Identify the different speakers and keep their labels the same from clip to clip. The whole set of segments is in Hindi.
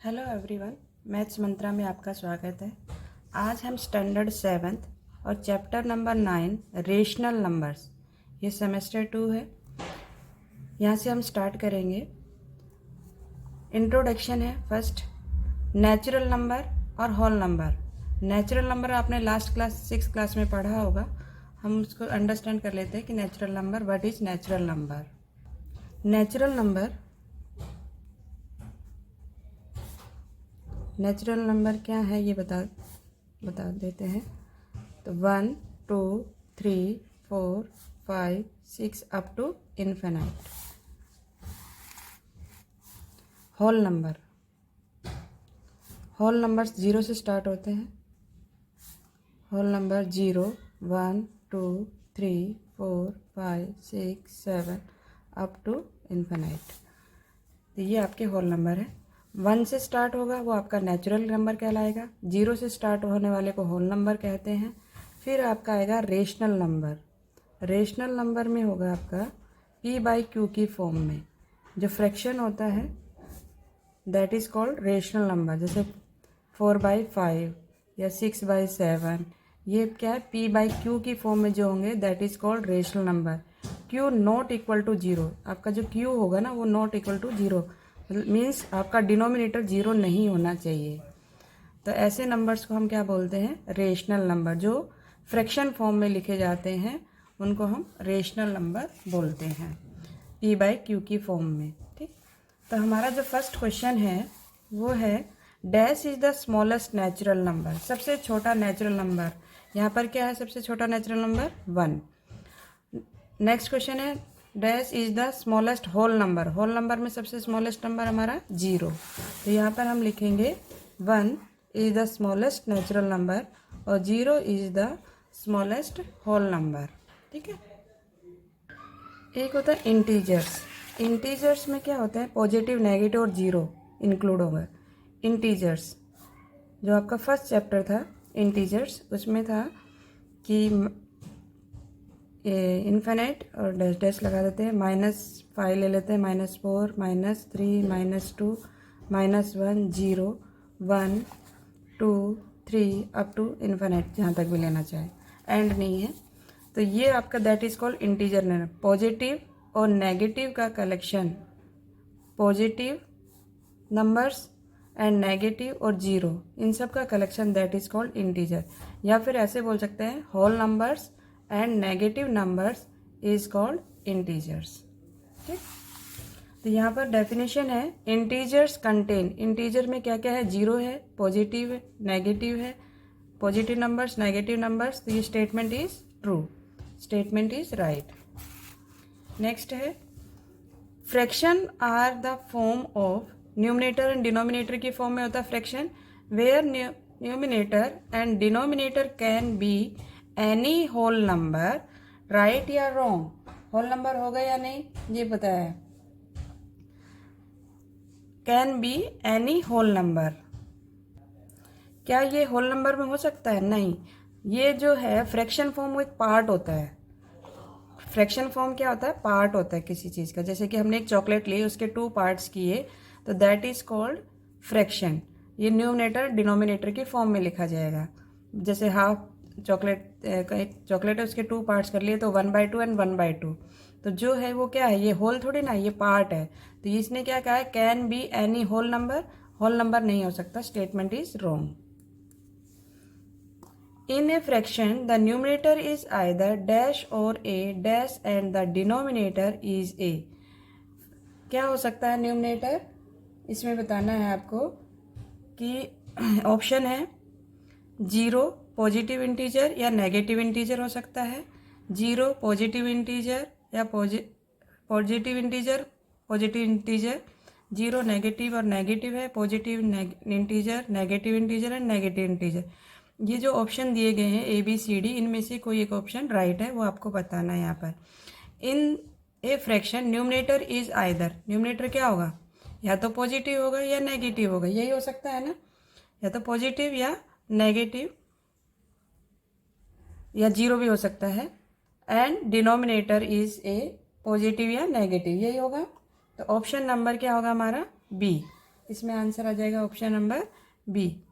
Speaker 1: हेलो एवरीवन, मैथ्स मंत्रा में आपका स्वागत है। आज हम स्टैंडर्ड 7th और चैप्टर नंबर 9 रेशनल नंबर्स, ये सेमेस्टर 2 है। यहाँ से हम स्टार्ट करेंगे। इंट्रोडक्शन है फर्स्ट, नेचुरल नंबर और होल नंबर। नेचुरल नंबर आपने लास्ट क्लास 6th क्लास में पढ़ा होगा। हम उसको अंडरस्टैंड कर लेते हैं कि natural number, what is natural number. Natural number क्या है ये बता देते हैं। तो 1, 2, 3, 4, 5, 6 up to infinite. Whole numbers 0 से स्टार्ट होते हैं। Whole number 0, 1, 2, 3, 4, 5, 6, 7 up to infinite. तो ये आपके होल नंबर है। 1 से स्टार्ट होगा वो आपका नेचुरल नंबर कहलाएगा। 0 से स्टार्ट होने वाले को होल नंबर कहते हैं। फिर आपका आएगा रेशनल नंबर। रेशनल नंबर में होगा आपका p/q की फॉर्म में। जो फ्रैक्शन होता है that is called rational number. जैसे 4/5 या 6/7, ये क्या है, p/q की फॉर्म में जो होंगे that is called rational number. q not equal to 0, आपका जो q होगा ना वो नॉट इक्वल टू 0 मीन्स आपका डिनोमिनेटर 0 नहीं होना चाहिए। तो ऐसे नंबर्स को हम क्या बोलते हैं, रेशनल नंबर। जो फ्रैक्शन फॉर्म में लिखे जाते हैं उनको हम रेशनल नंबर बोलते हैं, p/q की फॉर्म में। ठीक, तो हमारा जो फर्स्ट क्वेश्चन है वो है dash is the smallest natural number. सबसे छोटा नेचुरल नंबर यहाँ पर क्या है, सबसे छोटा नेचुरल नंबर 1। नेक्स्ट क्वेश्चन है dash is the smallest whole number. Whole number में सबसे स्मॉलेस्ट नंबर हमारा 0। तो यहाँ पर हम लिखेंगे 1 is the smallest natural number और 0 is the smallest whole number. ठीक है। एक होता है इंटीजर्स। इंटीजर्स में क्या होता है, पॉजिटिव, नेगेटिव और 0 इंक्लूड होगा। इंटीजर्स जो आपका फर्स्ट चैप्टर था इंटीजर्स, उसमें था कि इन्फिनाइट और डैश डैश लगा देते हैं, -5 ले लेते हैं, -4, -3, -2, -1, 0, 1, 2, 3 अप टू इन्फिनाइट, जहाँ तक भी लेना चाहे, एंड नहीं है। तो ये आपका that is called integer number. Positive और नेगेटिव का collection, positive numbers and negative और 0, इन सब का collection that is called integer. या फिर ऐसे बोल सकते हैं whole numbers and negative numbers is called integers. ठीक, तो यहाँ पर डेफिनेशन है इंटीजर्स कंटेन। इंटीजर में क्या क्या है, 0 है, पॉजिटिव है, नेगेटिव है, पॉजिटिव नंबर्स, नेगेटिव नंबर्स। तो ये statement is true, statement is right. Next है fraction are the form of, numerator and denominator की फॉर्म में होता है fraction, where numerator and denominator can be any whole number, right या रॉन्ग। होल नंबर होगा या नहीं ये बताया है। Can be any whole number, क्या ये होल नंबर में हो सकता है? नहीं। ये जो है फ्रैक्शन फॉर्म वो एक पार्ट होता है। फ्रैक्शन फॉर्म क्या होता है, पार्ट होता है किसी चीज़ का। जैसे कि हमने एक चॉकलेट ली, उसके 2 पार्ट्स किए, तो दैट इज कॉल्ड फ्रैक्शन। ये न्यूमिनेटर डिनोमिनेटर की फॉर्म में लिखा जाएगा। जैसे हाफ चॉकलेट, एक चॉकलेट है, उसके 2 पार्ट्स कर लिए, तो 1/2 एंड 1/2। तो जो है वो क्या है, ये होल थोड़ी ना, ये पार्ट है। तो इसने क्या कहा है, can be any whole number, whole number नहीं हो सकता, statement is wrong. In a fraction, the numerator is either dash or a dash and the denominator is a। क्या हो सकता है न्यूमरेटर, इसमें बताना है आपको कि ऑप्शन है 0 पॉजिटिव इंटीजर या नेगेटिव इंटीजर हो सकता है, 0 पॉजिटिव इंटीजर या पॉजिटिव इंटीजर, 0 नेगेटिव और नेगेटिव है, positive integer, negative integer and negative integer. ये जो ऑप्शन दिए गए हैं ABCD, इनमें से कोई एक ऑप्शन राइट है, वो आपको बताना है यहाँ पर। In a fraction numerator is either, numerator क्या होगा, या तो पॉजिटिव होगा या नेगेटिव होगा, यही हो सकता है ना, या तो पॉजिटिव या नेगेटिव या 0 भी हो सकता है। And denominator is a positive या नेगेटिव, यही होगा। तो ऑप्शन नंबर क्या होगा हमारा, बी, इसमें आंसर आ जाएगा ऑप्शन नंबर बी।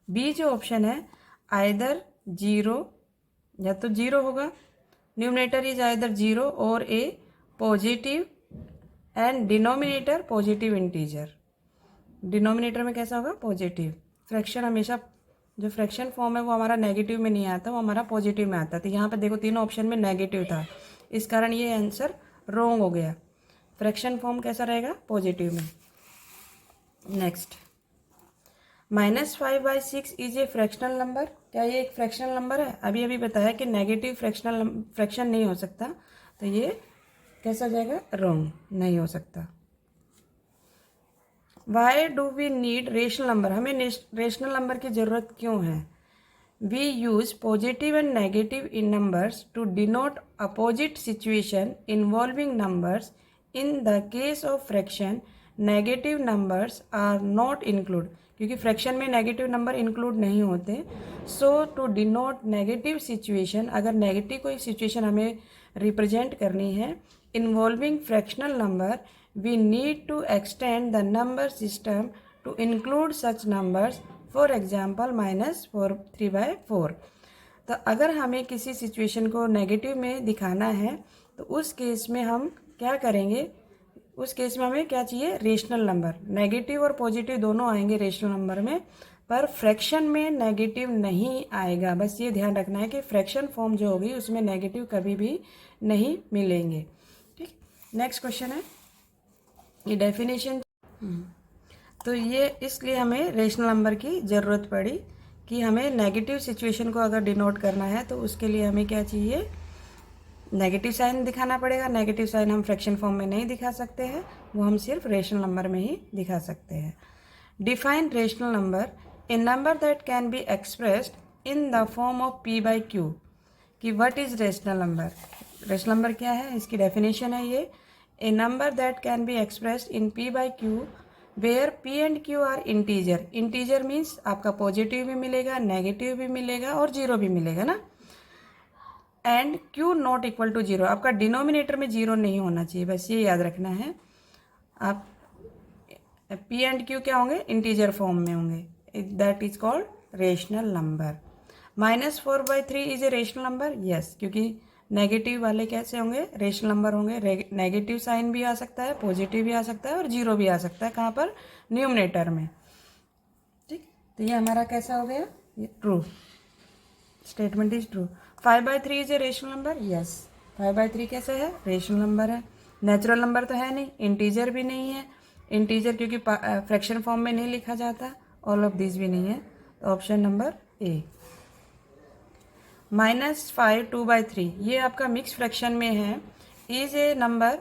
Speaker 1: बी जो ऑप्शन है, आइदर जीरो, या तो जीरो होगा, न्यूमरेटर इज आइदर जीरो और a positive and denominator positive integer. Denominator में कैसा होगा? पॉजिटिव। फ्रैक्शन हमेशा जो फ्रैक्शन फॉर्म है वो हमारा नेगेटिव में नहीं आता, वो हमारा पॉजिटिव में आता है। तो यहाँ पे देखो तीनों ऑप्शन में नेगेटिव था, इस कारण ये आंसर रॉन्ग हो गया। फ्रैक्शन फॉर्म कैसा रहेगा? पॉजिटिव में। Next, -5/6 is a fractional number. क्या ये एक फ्रैक्शनल नंबर है? अभी अभी बताया कि नेगेटिव फ्रैक्शन नहीं हो सकता, तो ये कैसा जाएगा? रॉन्ग, नहीं हो सकता। Why do we need rational number? हमें रेशनल नंबर की ज़रूरत क्यों है? We use positive and negative in numbers to denote opposite situation involving numbers. In the case of fraction negative numbers are not include, क्योंकि फ्रैक्शन में नेगेटिव नंबर इंक्लूड नहीं होते। So to denote negative situation, अगर नेगेटिव कोई सिचुएशन हमें रिप्रेजेंट करनी है involving fractional number, we need to extend the number system to include such numbers, for example -3/4। तो अगर हमें किसी सिचुएशन को नेगेटिव में दिखाना है तो उस केस में हम क्या करेंगे? उस केस में हमें क्या चाहिए? Rational number. नेगेटिव और पॉजिटिव दोनों आएंगे रेशनल नंबर में, पर फ्रैक्शन में नेगेटिव नहीं आएगा। बस ये ध्यान रखना है कि फ्रैक्शन फॉर्म जो होगी उसमें नेगेटिव कभी भी नहीं मिलेंगे। ठीक, नेक्स्ट क्वेश्चन है, ये डेफिनेशन। तो ये इसलिए हमें रेशनल नंबर की ज़रूरत पड़ी कि हमें नेगेटिव सिचुएशन को अगर डिनोट करना है तो उसके लिए हमें क्या चाहिए? नेगेटिव साइन दिखाना पड़ेगा। नेगेटिव साइन हम फ्रैक्शन फॉर्म में नहीं दिखा सकते हैं, वो हम सिर्फ रेशनल नंबर में ही दिखा सकते हैं। Define rational number, A number that can be expressed in the form of p/q। कि what is rational number? Rational number क्या है? इसकी डेफिनेशन है ये, a number that can be expressed in p/q where p and q are integer। integer means आपका पॉजिटिव भी मिलेगा, नेगेटिव भी मिलेगा और जीरो भी मिलेगा ना। And q not equal to zero, आपका डिनोमिनेटर में जीरो नहीं होना चाहिए, बस ये याद रखना है। आप p एंड q क्या होंगे? इंटीजर फॉर्म में होंगे, that is called rational number. -4/3 is a rational number, yes, क्योंकि नेगेटिव वाले कैसे होंगे? रेशनल नंबर होंगे। नेगेटिव साइन भी आ सकता है, पॉजिटिव भी आ सकता है और जीरो भी आ सकता है। कहाँ पर? न्यूमरेटर में। ठीक, तो ये हमारा कैसा हो गया? ये true, statement is true. 5/3 is a rational number, yes, 5/3 कैसे है? रेशनल नंबर है। नेचुरल नंबर तो है नहीं, इंटीजर भी नहीं है। इंटीजर क्योंकि फ्रैक्शन फॉर्म में नहीं लिखा जाता। ऑल ऑफ दिस भी नहीं है, तो ऑप्शन नंबर ए। -5 2/3 ये आपका मिक्स फ्रैक्शन में है। इज ए नंबर,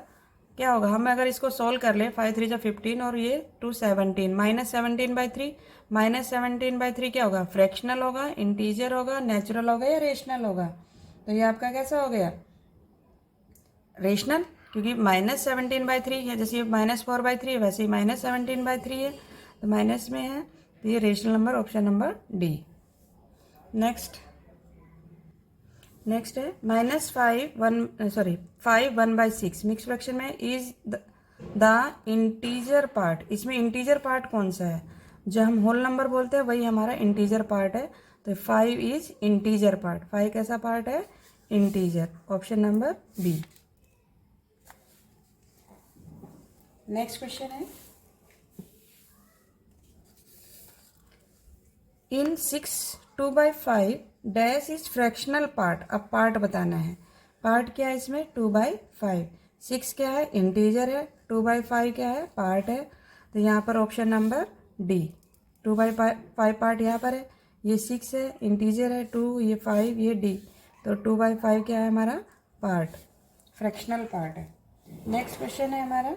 Speaker 1: क्या होगा? हम अगर इसको सॉल्व कर लें, 5 3 15 और ये 2 17, -17/3। -17/3 क्या होगा? फ्रैक्शनल होगा, इंटीजर होगा, नेचुरल होगा या रेशनल होगा? तो ये आपका कैसा हो गया? रेशनल, क्योंकि -17/3 है, जैसे -4/3 है वैसे ही -17/3 है, तो माइनस में है, तो ये rational number option number D. Next है -5 1/6 मिक्स फ्रैक्शन में इज द इंटीजर पार्ट। इसमें इंटीजर पार्ट कौन सा है? जो हम होल नंबर बोलते हैं वही हमारा इंटीजर पार्ट है, तो 5 इज इंटीजर पार्ट। 5 कैसा पार्ट है? Integer, option number B. Next question है, in 6 2/5 dash is fractional part. अब पार्ट बताना है। पार्ट क्या है इसमें? 2/5। 6 क्या है? इंटीजर है। 2/5 क्या है? पार्ट है। तो यहाँ पर ऑप्शन नंबर डी, 2/5 पार्ट यहाँ पर है। ये 6 है, इंटीजर है 2, ये 5, ये डी, तो 2/5 क्या है हमारा? पार्ट, फ्रैक्शनल पार्ट है। नेक्स्ट क्वेश्चन है हमारा,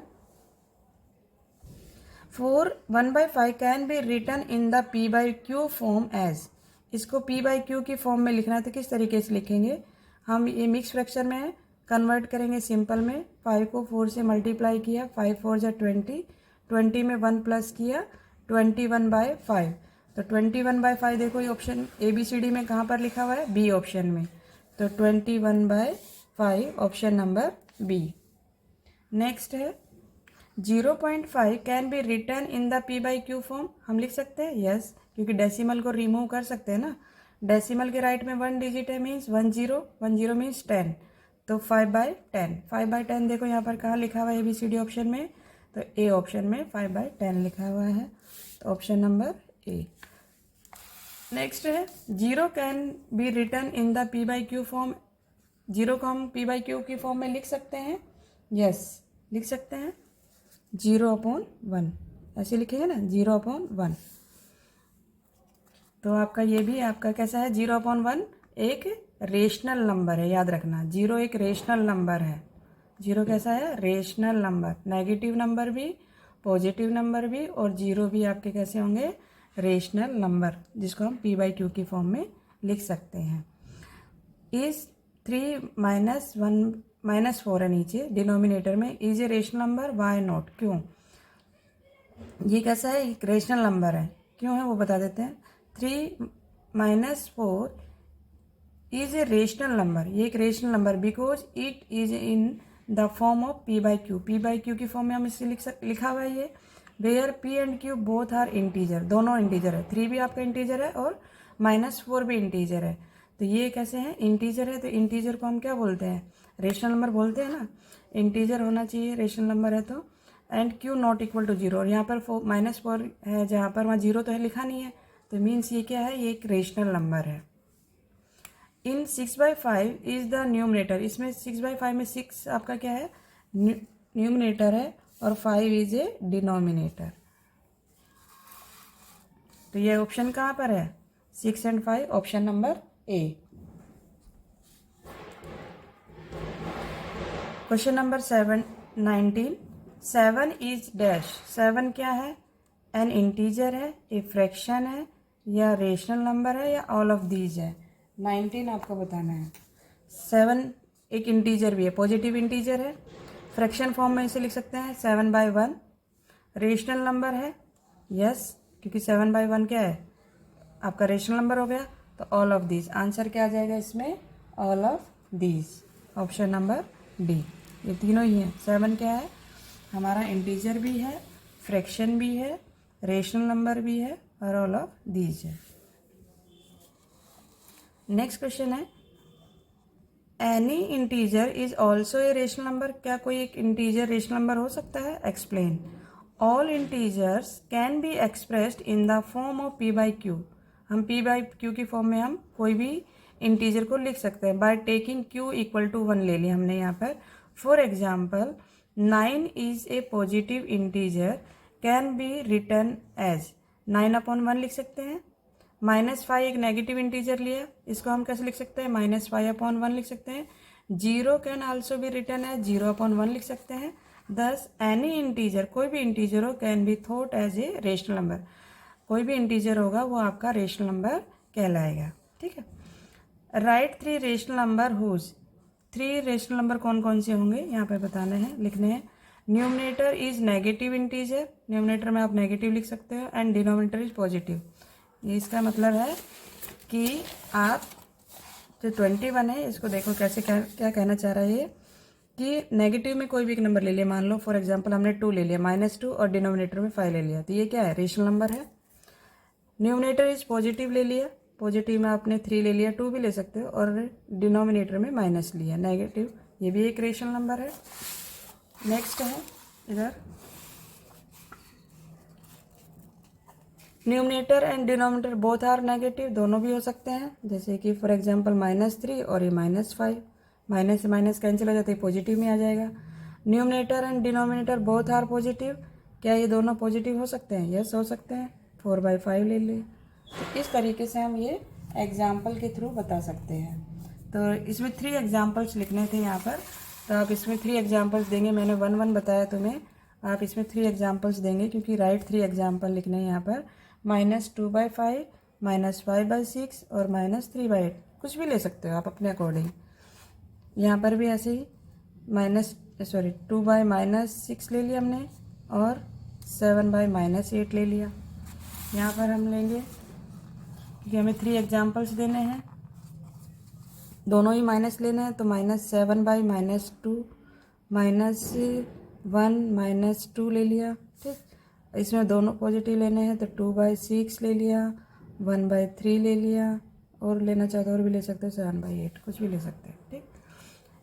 Speaker 1: 1/5 can be written in the p/q form as. इसको p/q की फॉर्म में लिखना है, तो किस तरीके से लिखेंगे? हम ये मिक्स फ्रैक्शन में है, कन्वर्ट करेंगे सिंपल में। 5 को 4 से मल्टीप्लाई किया, 5 4 जा 20, 20 में 1 प्लस किया, 21/5। तो 21/5 देखो ये ऑप्शन ABCD में कहाँ पर लिखा हुआ है? बी ऑप्शन में, तो 21/5 ऑप्शन नंबर बी। नेक्स्ट है 0.5 can be return in the P by Q form, हम लिख सकते हैं यस, क्योंकि डेसिमल को रिमूव कर सकते हैं ना। डेसिमल के राइट में 1 डिजिट है, मीन्स 10 मीन्स 10, तो 5/10। 5/10 देखो यहाँ पर कहाँ लिखा हुआ है ABCD ऑप्शन में, तो ए ऑप्शन में 5/10 लिखा हुआ है, तो ऑप्शन नंबर ए। नेक्स्ट है 0 can be return in the P by Q form, 0 को हम पी बाई क्यू की फॉर्म में लिख सकते हैं, यस लिख सकते हैं, 0/1 ऐसे लिखेंगे ना, 0/1। तो आपका ये भी आपका कैसा है, 0/1 एक रेशनल नंबर है, याद रखना 0 एक रेशनल नंबर है। 0 कैसा है, रेशनल नंबर, नेगेटिव नंबर भी, पॉजिटिव नंबर भी, और 0 भी आपके कैसे होंगे, रेशनल नंबर, जिसको हम पी बाई क्यू की फॉर्म में लिख सकते हैं। इज 3 -4 है नीचे डिनोमिनेटर में, is a rational number, why not, क्यों, ये कैसा है, एक रेशनल नंबर है, क्यों है वो बता देते हैं। 3 -4 इज ए रेशनल नंबर, ये एक rational number, because it is in the form of p by q, p by q की फॉर्म में हम इसे लिखा हुआ है ये, where p and q both are integer, दोनों इंटीजर है, 3 भी आपका इंटीजर है और -4 भी इंटीजर है, तो ये कैसे हैं, इंटीजर है, तो इंटीजर को हम क्या बोलते हैं, रेशनल नंबर बोलते हैं ना, इंटीजर होना चाहिए रेशनल नंबर है तो, and q not equal to 0, और यहाँ पर -4 है जहाँ पर, वहाँ 0 तो है लिखा नहीं है, तो मीन्स ये क्या है, ये एक रेशनल नंबर है। इन 6/5 इज द न्यूमरेटर, इसमें 6/5 में 6 आपका क्या है, न्यूमरेटर है, और 5 इज ए डिनोमिनेटर, तो ये ऑप्शन कहाँ पर है, 6 and 5, option number A. Question number 19, 7 is dash, 7 क्या है, एन इंटीजर है, ए फ्रैक्शन है, या रेशनल नंबर है, या ऑल ऑफ दीज है। 19 आपको बताना है। 7 एक इंटीजर भी है, पॉजिटिव इंटीजर है, फ्रैक्शन फॉर्म में इसे लिख सकते हैं 7/1, रेशनल नंबर है, यस क्योंकि 7/1 क्या है, आपका रेशनल नंबर हो गया, तो ऑल ऑफ दीज, आंसर क्या आ जाएगा इसमें, all of these, option number D, ये तीनों ही हैं। 7 क्या है, हमारा इंटीजर भी है, फ्रैक्शन भी है, रेशनल नंबर भी है, और ऑल ऑफ दीज है। नेक्स्ट क्वेश्चन है, any integer is also a rational number, क्या कोई एक इंटीजर रेशनल नंबर हो सकता है, explain. All integers can be expressed in the form of p by q, हम पी बाई क्यू की फॉर्म में हम कोई भी इंटीजर को लिख सकते हैं, by taking q equal to 1 ले लिया हमने यहाँ पर। For example 9 is a positive integer, can be written as 9/1 लिख सकते हैं। -5 एक नेगेटिव इंटीजर लिया, इसको हम कैसे लिख सकते हैं, -5/1 लिख सकते हैं। 0 can also be written as 0/1 लिख सकते हैं। दस एनी इंटीजर, कोई भी इंटीजर हो, can be thought as a rational number, कोई भी इंटीजर होगा वो आपका रेशनल नंबर कहलाएगा, ठीक है। Right 3 rational number whose, 3 rational number कौन कौन से होंगे यहाँ पे बताने हैं, लिखने हैं। Numerator is negative integer, numerator में आप नेगेटिव लिख सकते हो, एंड डिनोमिनेटर इज पॉजिटिव, ये इसका मतलब है कि आप जो 21 है इसको देखो कैसे क्या कहना चाह रहा है ये, कि नेगेटिव में कोई भी एक नंबर ले लिया, मान लो फॉर एग्जांपल हमने 2 ले लिया, -2, और डिनोमिनेटर में 5 ले लिया, तो ये क्या है, रेशनल नंबर है। न्यूमरेटर इज पॉजिटिव ले लिया, पॉजिटिव में आपने 3 ले लिया, 2 भी ले सकते हो, और डिनोमिनेटर में माइनस लिया, नेगेटिव, ये भी एक रेशनल नंबर है। नेक्स्ट है इधर numerator and denominator both are negative, दोनों भी हो सकते हैं, जैसे कि फॉर एग्जांपल -3 और ये -5, माइनस से माइनस कैंसिल हो जाते हैं, पॉजिटिव में आ जाएगा। Numerator and denominator both are positive, क्या ये दोनों पॉजिटिव हो सकते हैं, यस हो सकते हैं, 4/5 ले लें। तो इस तरीके से हम ये एग्जाम्पल के थ्रू बता सकते हैं। तो इसमें 3 एग्जाम्पल्स लिखने थे यहाँ पर, तो आप इसमें 3 एग्जाम्पल्स देंगे, मैंने 1 बताया तुम्हें, आप इसमें 3 एग्जाम्पल्स देंगे, क्योंकि राइट 3 एग्जाम्पल लिखने हैं यहाँ पर, -2/5, -5/6 और -3/8, कुछ भी ले सकते हो आप अपने अकॉर्डिंग। यहाँ पर भी ऐसे ही 2/-6 ले लिया हमने, और 7/-8 ले लिया। यहाँ पर हम लेंगे, क्योंकि हमें 3 एग्जाम्पल्स देने हैं, दोनों ही माइनस लेने हैं, तो -7/-2, 1 माइनस 2 ले लिया, ठीक। इसमें दोनों पॉजिटिव लेने हैं तो 2/6 ले लिया, 1/3 ले लिया, और लेना चाहते और भी ले सकते हैं 7/8, कुछ भी ले सकते हैं, ठीक।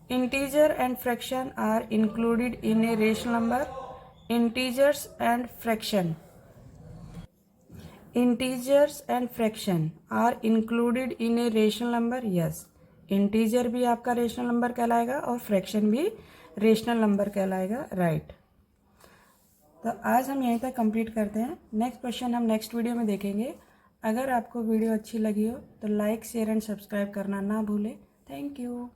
Speaker 1: Integer and fraction are included in a rational number. Integers and fraction, integers and fraction are included in a rational number. Yes, integer भी आपका रेशनल नंबर कहलाएगा और फ्रैक्शन भी रेशनल नंबर कहलाएगा, राइट। तो आज हम यहीं तक कंप्लीट करते हैं। नेक्स्ट क्वेश्चन हम नेक्स्ट वीडियो में देखेंगे। अगर आपको वीडियो अच्छी लगी हो तो लाइक, शेयर एंड सब्सक्राइब करना ना भूलें। Thank you.